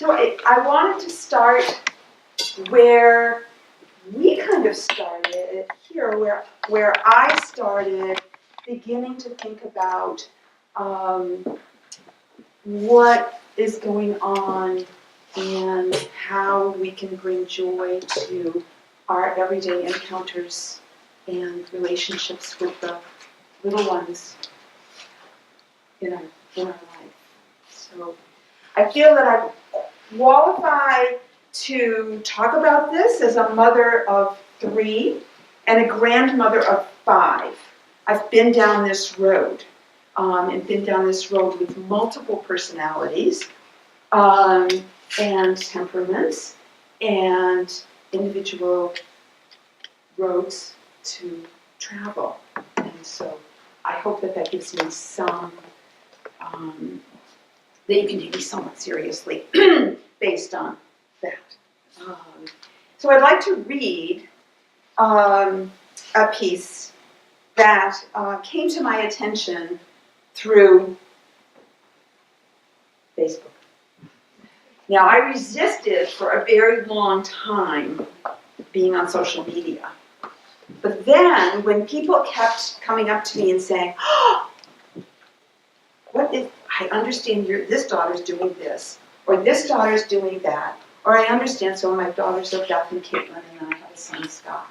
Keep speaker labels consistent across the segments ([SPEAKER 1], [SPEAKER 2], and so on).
[SPEAKER 1] So I wanted to start where we kind of started here, where I started beginning to think about what is going on and how we can bring joy to our everyday encounters and relationships with the little ones in our life. So I feel that I'm qualified to talk about this as a mother of 3 and a grandmother of 5. I've been down this road, and been down this road with multiple personalities and temperaments and individual roads to travel. And so I hope that that gives me some, that you can take me somewhat seriously based on that. So I'd like to read a piece that came to my attention through Facebook. Now, I resisted for a very long time being on social media. But then, when people kept coming up to me and saying, oh, I understand this daughter's doing this, or this daughter's doing that, or I understand some of my daughters are Beth and Caitlin, and then I have a son, Scott.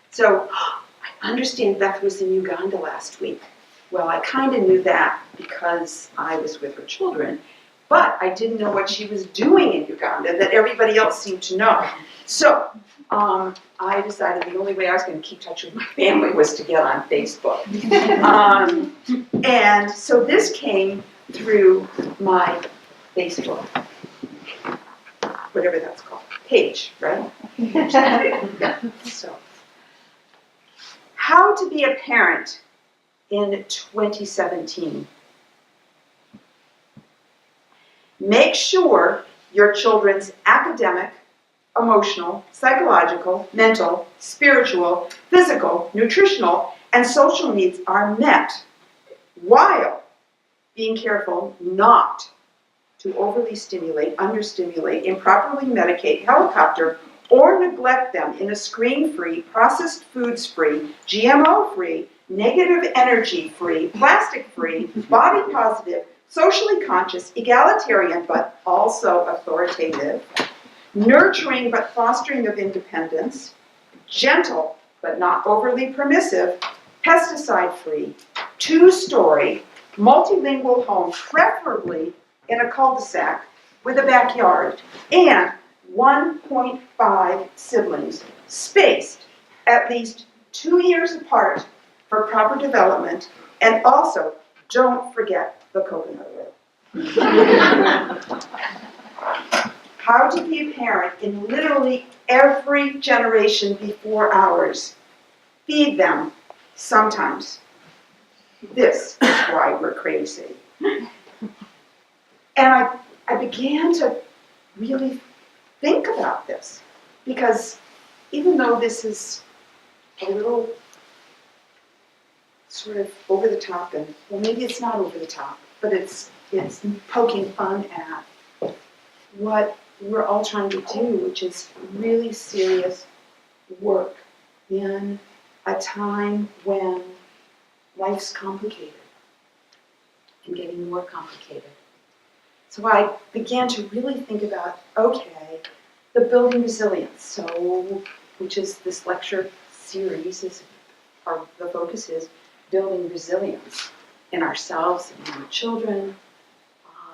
[SPEAKER 1] So, I understand Beth was in Uganda last week. Well, I kind of knew that because I was with her children, but I didn't know what she was doing in Uganda that everybody else seemed to know. So, I decided the only way I was going to keep touch with my family was to get on Facebook. And so this came through my Facebook, whatever that's called, page, right? So, how to be a parent in 2017. Make sure your children's academic, emotional, psychological, mental, spiritual, physical, nutritional, and social needs are met, while being careful not to overly stimulate, understimulate, improperly medicate, helicopter, or neglect them in a screen-free, processed foods-free, GMO-free, negative energy-free, plastic-free, body-positive, socially conscious, egalitarian, but also authoritative, nurturing but fostering of independence, gentle but not overly permissive, pesticide-free, 2-story, multilingual home, preferably in a cul-de-sac with a backyard, and 1.5 siblings, spaced at least 2 years apart for proper development, and also don't forget the coconut oil. How to be a parent in literally every generation before ours. Feed them sometimes. This is why we're crazy. And I began to really think about this, because even though this is a little sort of over the top, and well, maybe it's not over the top, but it's poking fun at what we're all trying to do, which is really serious work in a time when life's complicated and getting more complicated. So I began to really think about, okay, the building resilience, so which is this lecture series, the focus is building resilience in ourselves and in our children.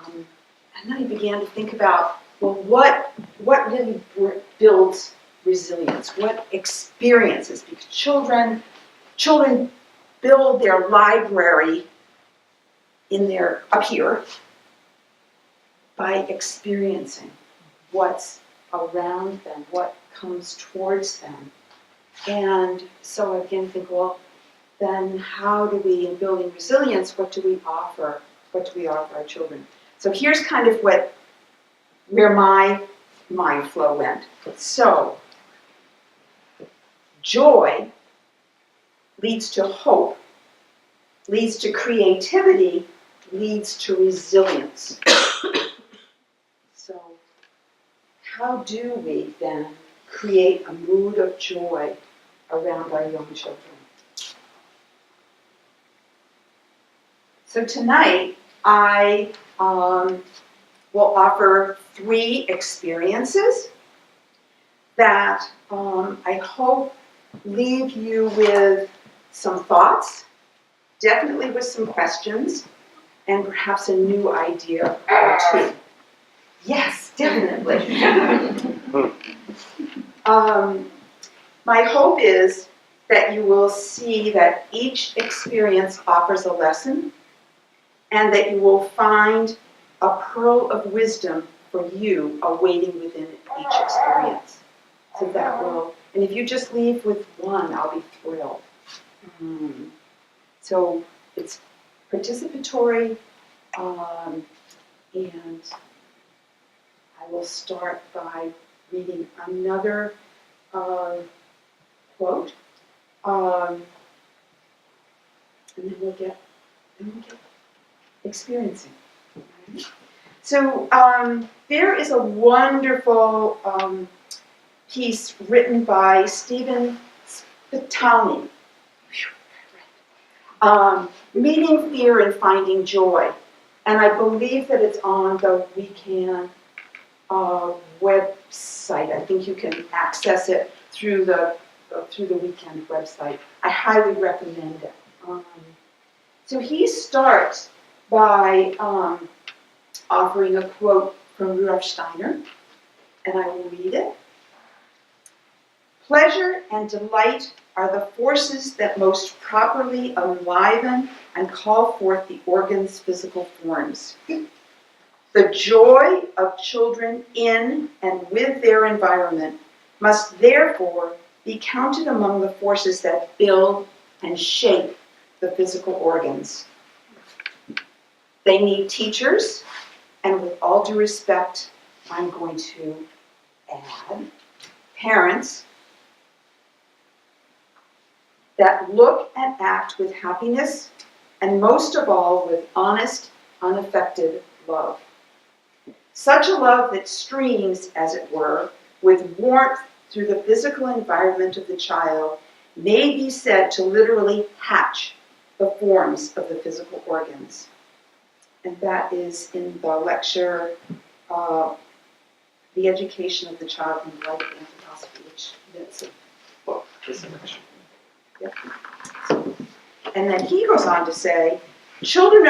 [SPEAKER 1] And then I began to think about, well, what really builds resilience? What experiences? Because children build their library up here by experiencing what's around them, what comes towards them. And so I began to think, well, then how do we, in building resilience, what do we offer our children? So here's kind of where my mind flow went. So, joy leads to hope, leads to creativity, leads to resilience. So, how do we then create a mood of joy around our young children? So tonight, I will offer 3 experiences that I hope leave you with some thoughts, definitely with some questions, and perhaps a new idea or 2. Yes, definitely. My hope is that you will see that each experience offers a lesson, and that you will find a pearl of wisdom for you awaiting within each experience. So that will, and if you just leave with one, I'll be thrilled. So it's participatory, and I will start by reading another quote, and then we'll get experiencing. So there is a wonderful piece written by Stephen Spitali, Meeting Fear and Finding Joy. And I believe that it's on the WeCan website. I think you can access it through the WeCan website. I highly recommend it. So he starts by offering a quote from Rudolf Steiner, and I will read it. Pleasure and delight are the forces that most properly enliven and call forth the organ's physical forms. The joy of children in and with their environment must therefore be counted among the forces that build and shape the physical organs. They need teachers, and with all due respect, I'm going to add parents that look and act with happiness, and most of all with honest, unaffected love. Such a love that streams, as it were, with warmth through the physical environment of the child may be said to literally hatch the forms of the physical organs. And that is in the lecture, The Education of the Child in the Light of Anthroposophy, which is a book, is a lecture. Yep. And then he goes on to say, children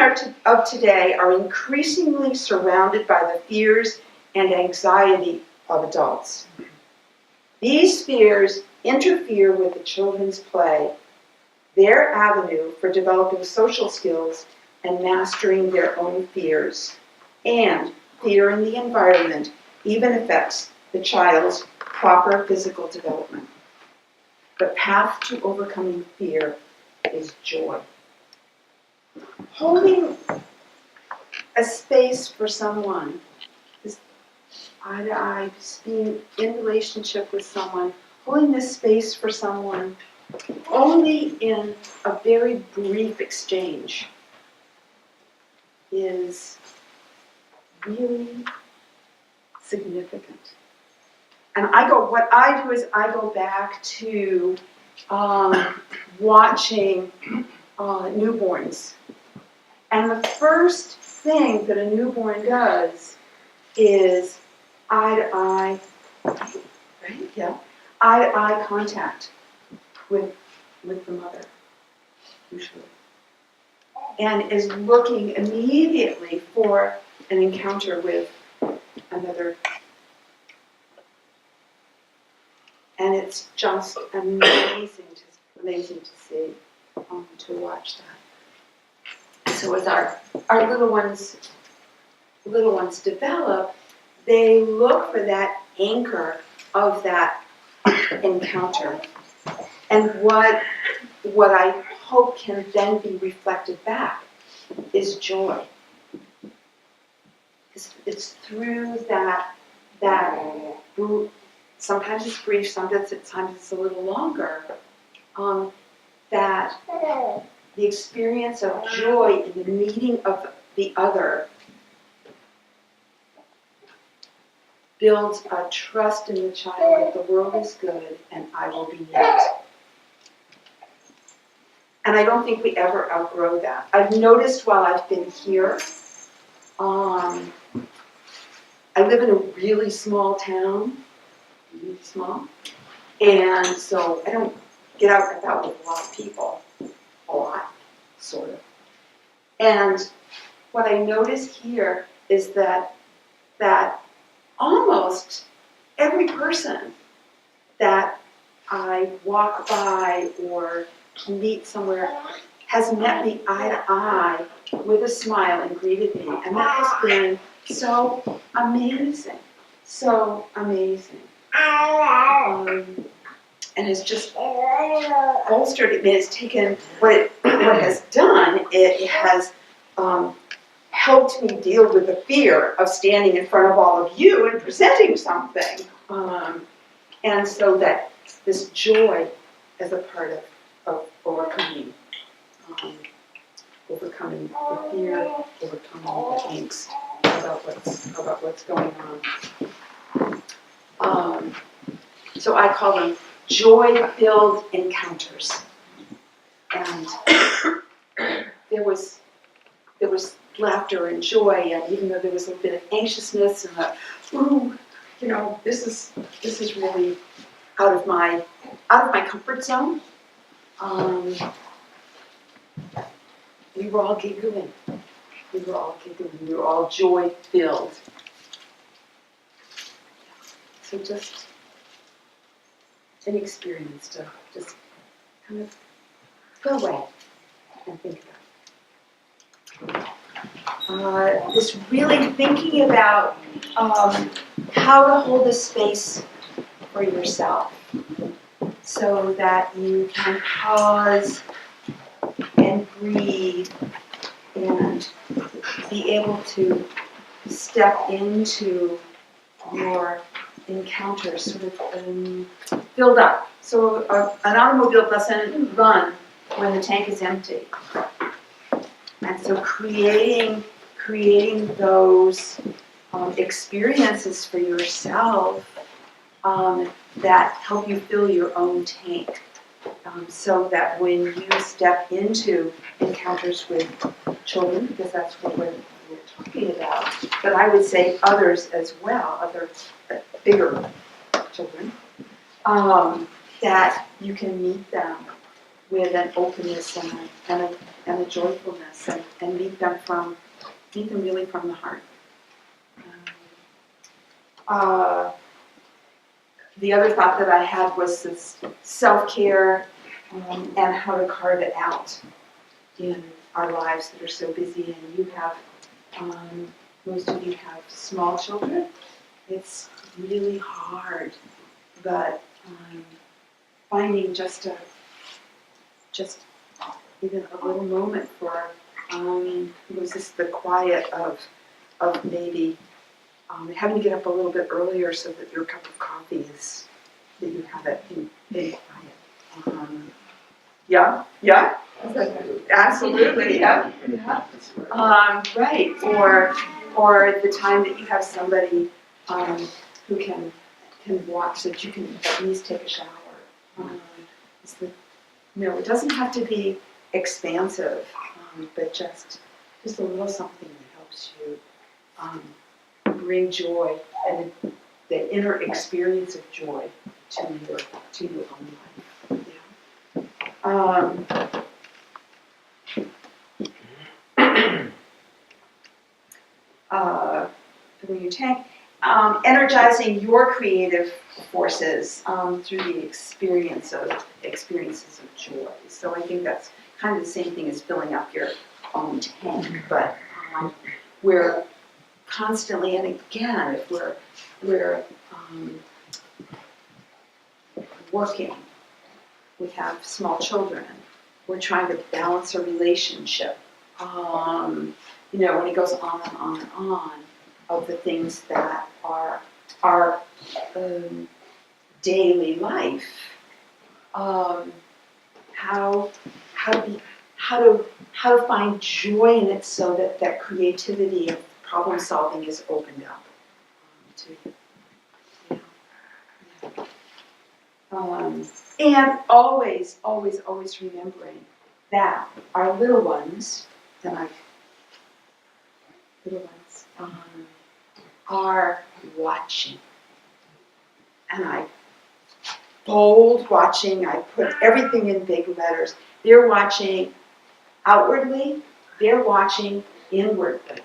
[SPEAKER 1] of today are increasingly surrounded by the fears and anxiety of adults. These fears interfere with the children's play, their avenue for developing social skills and mastering their own fears. And fear in the environment even affects the child's proper physical development. The path to overcoming fear is joy. Holding a space for someone, this eye to eye, just being in relationship with someone, holding this space for someone only in a very brief exchange is really significant. And what I do is I go back to watching newborns. And the first thing that a newborn does is eye-to-eye, right? Yeah. Eye-to-eye contact with the mother, usually. And is looking immediately for an encounter with another. And it's just amazing to see, to watch that. So as our little ones develop, they look for that anchor of that encounter. And what I hope can then be reflected back is joy. It's through that sometimes it's brief, sometimes it's a little longer, that the experience of joy in the meeting of the other builds a trust in the child that the world is good and I will be next. And I don't think we ever outgrow that. I've noticed while I've been here, I live in a really small town, really small, and so I don't get out and about with a lot of people, a lot, sort of. And what I notice here is that almost every person that I walk by or meet somewhere has met me eye to eye with a smile and greeted me. And that has been so amazing. So amazing. And has just bolstered it. It's taken, what it has done, it has helped me deal with the fear of standing in front of all of you and presenting something. And so that this joy is a part of overcoming the fear, overcoming the angst about what's going on. So I call them joy-filled encounters. And there was laughter and joy, and even though there was a bit of anxiousness and ooh, this is really out of my comfort zone. We were all giggling. We were all joy-filled. So just an experience to just kind of go away and think about. This really thinking about how to hold a space for yourself so that you can pause and breathe and be able to step into your encounters sort of filled up. So an automobile doesn't run when the tank is empty. And so creating those experiences for yourself that help you fill your own tank, so that when you step into encounters with children, because that's what we're talking about, but I would say others as well, other bigger children, that you can meet them with an openness and a joyfulness, and meet them really from the heart. The other thought that I had was this self-care and how to carve it out in our lives that are so busy. And you have, most of you have small children. It's really hard, but finding just even a little moment for was this the quiet of maybe having to get up a little bit earlier so that your cup of coffee that you have it in quiet. Yeah, absolutely, yeah. Right, or the time that you have somebody who can watch, so that you can at least take a shower. It doesn't have to be expansive, but just a little something that helps you bring joy and the inner experience of joy to your own life. Filling your tank, energizing your creative forces through the experiences of joy. So I think that's kind of the same thing as filling up your own tank, but we're constantly, and again, if we're working, we have small children, we're trying to balance a relationship, when it goes on and on and on, of the things that are our daily life, how to find joy in it so that creativity of problem solving is opened up to you. And always, always, always remembering that our little ones, are watching. And I bold watching, I put everything in big letters. They're watching outwardly, they're watching inwardly.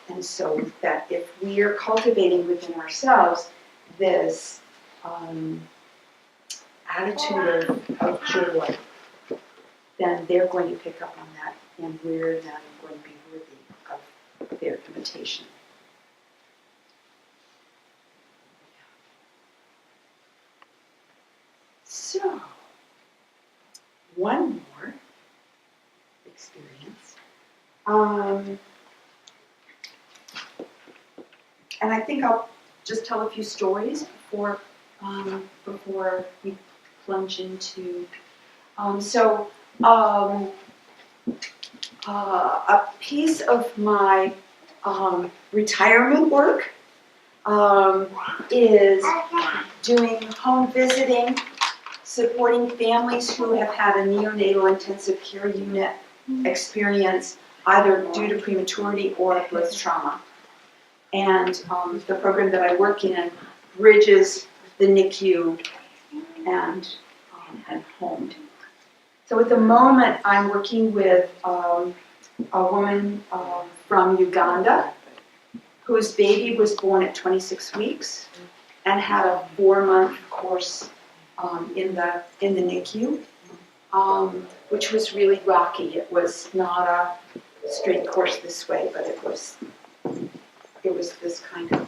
[SPEAKER 1] And so that if we are cultivating within ourselves this attitude of joy, then they're going to pick up on that, and we're then going to be worthy of their imitation. So, one more experience. And I think I'll just tell a few stories before we plunge into. A piece of my retirement work is doing home visiting, supporting families who have had a neonatal intensive care unit experience, either due to prematurity or birth trauma. And the program that I work in bridges the NICU and home. So at the moment, I'm working with a woman from Uganda whose baby was born at 26 weeks and had a 4-month course in the NICU, which was really rocky. It was not a straight course this way, but it was this kind of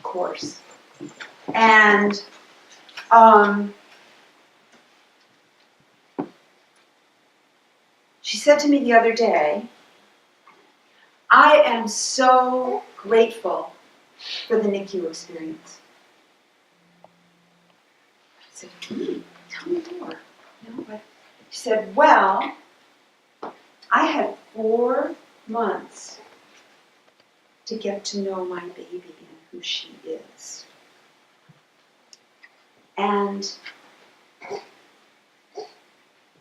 [SPEAKER 1] course. And she said to me the other day, I am so grateful for the NICU experience. I said, tell me more. But she said, well, I had 4 months to get to know my baby and who she is. And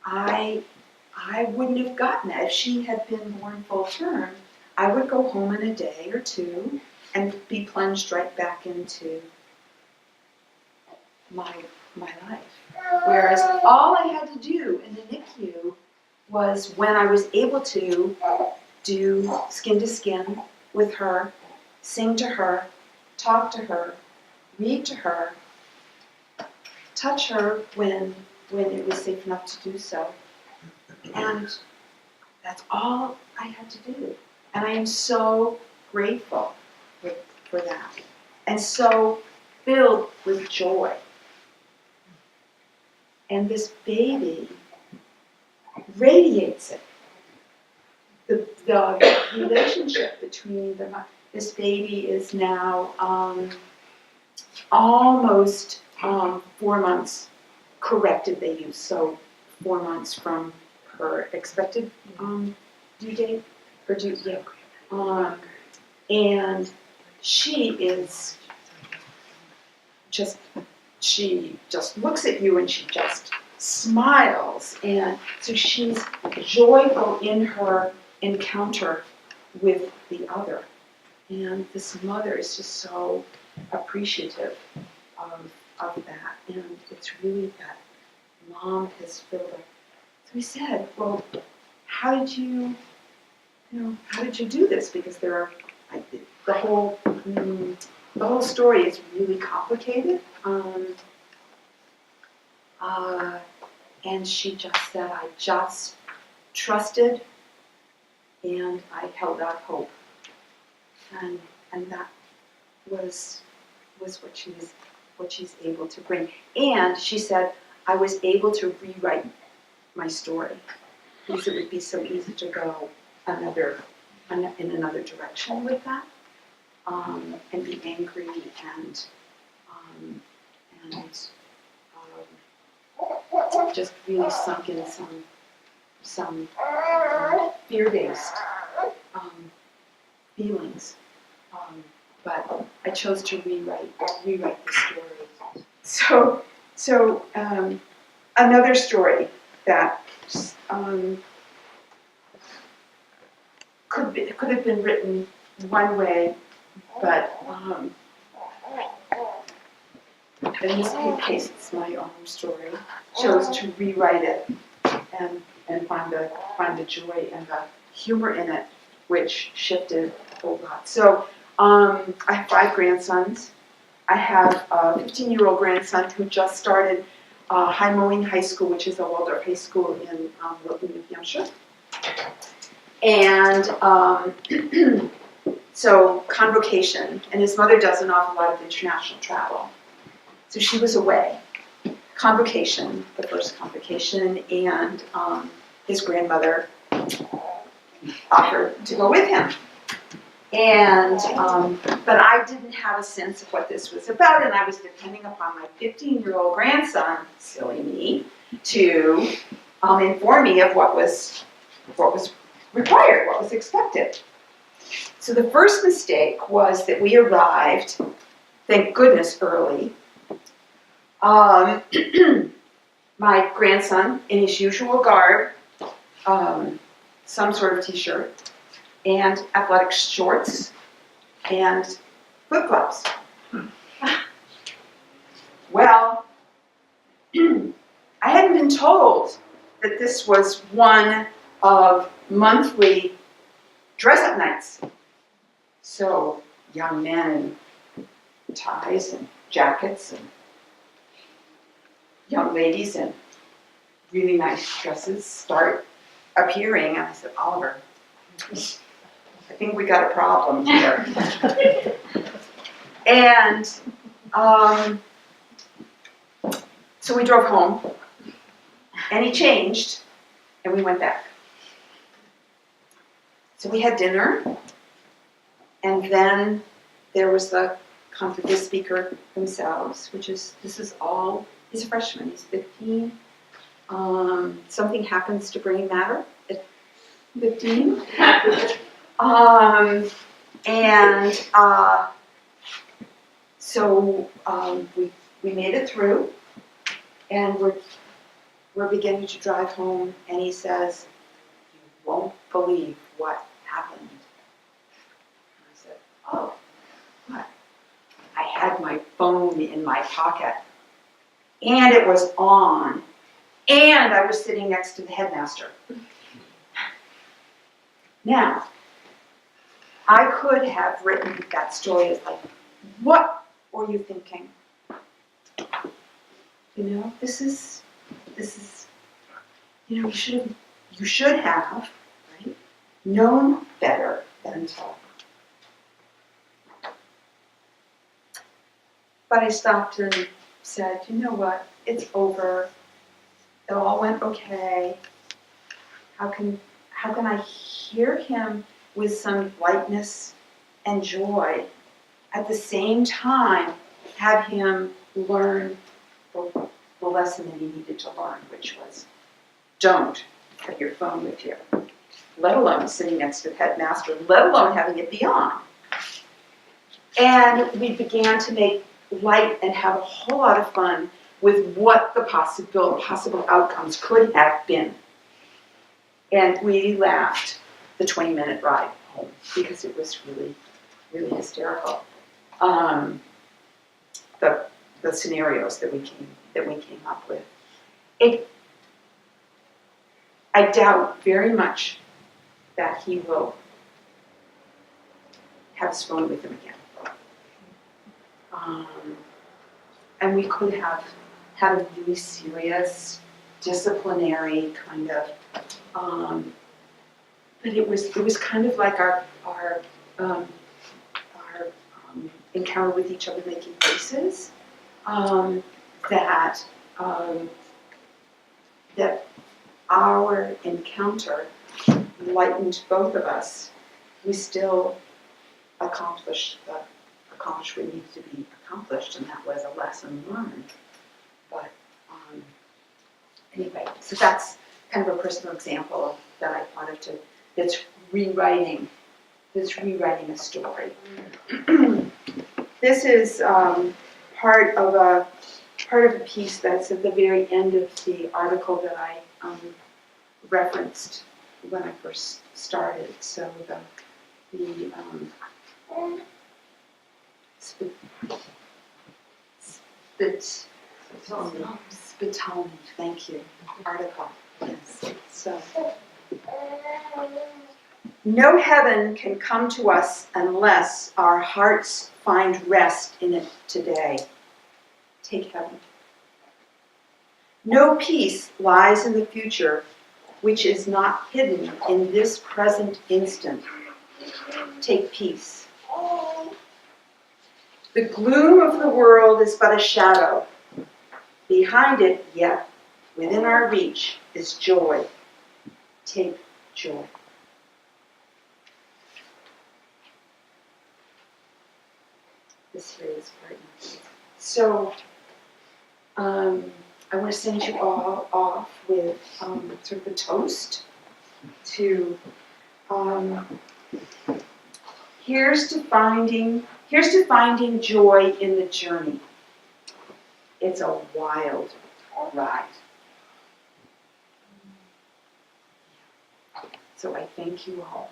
[SPEAKER 1] I wouldn't have gotten that. If she had been born full term, I would go home in a day or two and be plunged right back into my life. Whereas all I had to do in the NICU was, when I was able to, do skin to skin with her, sing to her, talk to her, read to her, touch her when it was safe enough to do so. And that's all I had to do. And I am so grateful for that. And so filled with joy. And this baby radiates it. The relationship between them. This baby is now almost 4 months corrected baby. So 4 months from her expected due date, or due, yeah. And she is she just looks at you and she just smiles. And so she's joyful in her encounter with the other. And this mother is just so appreciative of that. And it's really that mom has filled up. So we said, well, how did you do this? Because there are, the whole story is really complicated. And she just said, I just trusted and I held out hope. And that was what she's able to bring. And she said, I was able to rewrite my story, because it would be so easy to go in another direction with that, and be angry and just really sunk in some fear-based feelings. But I chose to rewrite the story So another story that could have been written one way, but in this case, it's my own story. Chose to rewrite it and find the joy and the humor in it, which shifted a whole lot. So I have 5 grandsons. I have a 15-year-old grandson who just started High Mowing High School, which is a Waldorf high school in Wilton, New Hampshire. And so convocation, and his mother does an awful lot of international travel. So she was away. Convocation, the first convocation, and his grandmother offered to go with him. And, but I didn't have a sense of what this was about, and I was depending upon my 15-year-old grandson, silly me, to inform me of what was required, what was expected. So the first mistake was that we arrived, thank goodness, early. My grandson, in his usual garb, some sort of t-shirt, and athletic shorts, and flip-flops. Well, I hadn't been told that this was one of monthly dress-up nights. So young men in ties and jackets, and young ladies in really nice dresses start appearing. And I said, Oliver, I think we got a problem here. And so we drove home, and he changed, and we went back. So we had dinner, and then there was the speaker themselves, this is all, he's a freshman, he's 15. Something happens to brain matter at 15. So we made it through, and we're beginning to drive home, and he says, "You won't believe what happened." I said, "Oh, what?" I had my phone in my pocket, and it was on, and I was sitting next to the headmaster. Now, I could have written that story as like, what were you thinking? You know, this is, you know, you should have, right, known better than to. But I stopped and said, you know what, it's over. It all went okay. How can I hear him with some lightness and joy, at the same time have him learn the lesson that he needed to learn, which was, don't have your phone with you, let alone sitting next to the headmaster, let alone having it be on. And we began to make light and have a whole lot of fun with what the possible outcomes could have been. And we laughed the 20-minute ride home because it was really, really hysterical. The scenarios that we came up with. I doubt very much that he will have his phone with him again. And we could have had a really serious disciplinary kind of, but it was kind of like our encounter with each other, making faces, that our encounter lightened both of us. We still accomplished what needed to be accomplished, and that was a lesson learned. But anyway, so that's kind of a personal example that I thought of that's rewriting a story. This is part of part of a piece that's at the very end of the article that I referenced when I first started. So Spitone, thank you, article, yes. So, no heaven can come to us unless our hearts find rest in it today. Take heaven. No peace lies in the future which is not hidden in this present instant. Take peace. The gloom of the world is but a shadow. Behind it, yet within our reach, is joy. Take joy. This here is part of. So, I want to send you all off with sort of a toast to here's to finding joy in the journey. It's a wild ride. So I thank you all.